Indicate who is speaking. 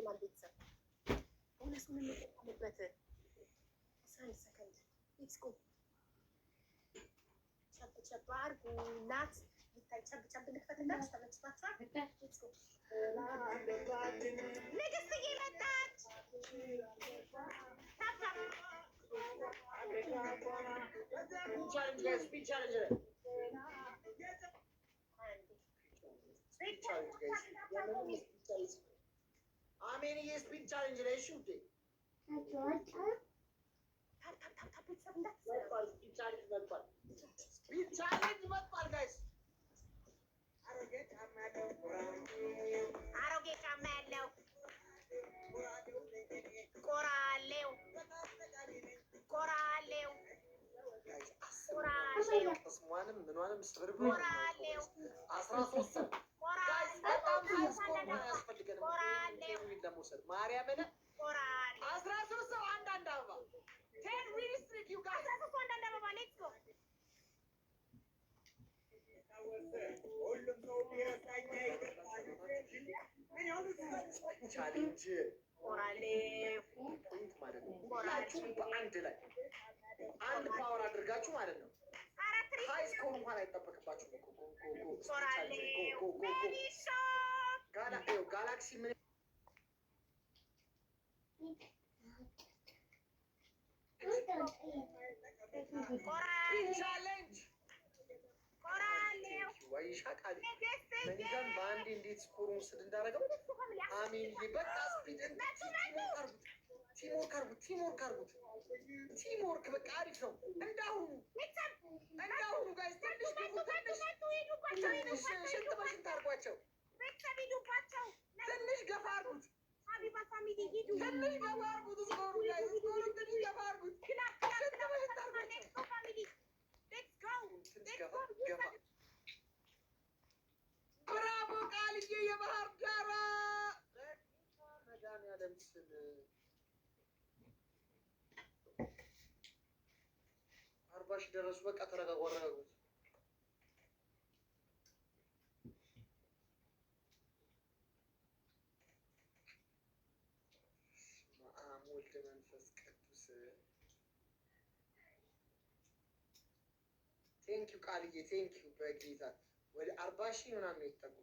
Speaker 1: ይሆናል ቤተሰብ ቦነሱን እንጠቀምበት። 11 ሰከንድ ሌትስ ጎ። ቸብ ቸብ አድርጉ ናት ይታይ ቸብ ቸብ ልክፈትላችሁ። ተመችቷችኋል? ሌትስ ጎ። ንግስትዬ መጣች። ታፕታፕ
Speaker 2: ስፒድ ቻሌንጅ ላይ እሺ ውዴ ስፒድ ቻሌንጅ መጥቷል ጋይስ። አሮጌ ጫማ ያለው ቆራሌው ስሟንም ምኗንም ስብርብር 13 በጣም ያስፈልገን ለመውሰድ ማርያምን 13 ሰው አንዳንድ አበባ 10 ሚኒስትሪ ዩ ጋይስ 13 አንዳንድ አበባ ሌትስ ጎ። ቻሌንጅ ፖይንት ማለት ነው። ሁላችሁም በአንድ ላይ አንድ ፓወር አድርጋችሁ ማለት ነው። ሀይ ስኮር እንኳን አይጠበቅባችሁም። ጋላክሲ ምን ቻሌንጅ ወይሻቃል መንጋን በአንዴ እንዴት ስኮር ውስጥ እንዳደረገው አሜን። በቃ ስፒድ ቲምወርክ አርጉት። ቲምወርክ በቃ አሪፍ ነው። እንዳሁኑ ጋይስ ትንሽ ሽንት በሽንት አርጓቸው። ትንሽ ገፋ አርጉት። ትንሽ ገፋ አርጉት። ስኮሩ ጋይስ ስኮሩ ትንሽ ገፋ አርጉት። ሽንት በሽንት አርጓቸው። ትንሽ ገፋ ብራቮ ቃልዬ የባህር ዳር መድኃኒዓለም ስም 40 ሺህ ደረሱ። በቃ ተረጋጉ፣ አረጋጉት። በአብ ወልድ መንፈስ ቅዱስ ቴንኪው ቃልዬ ቴንኪው። በጌታ ወደ 40 ሺህ ምናምን የተጠጉ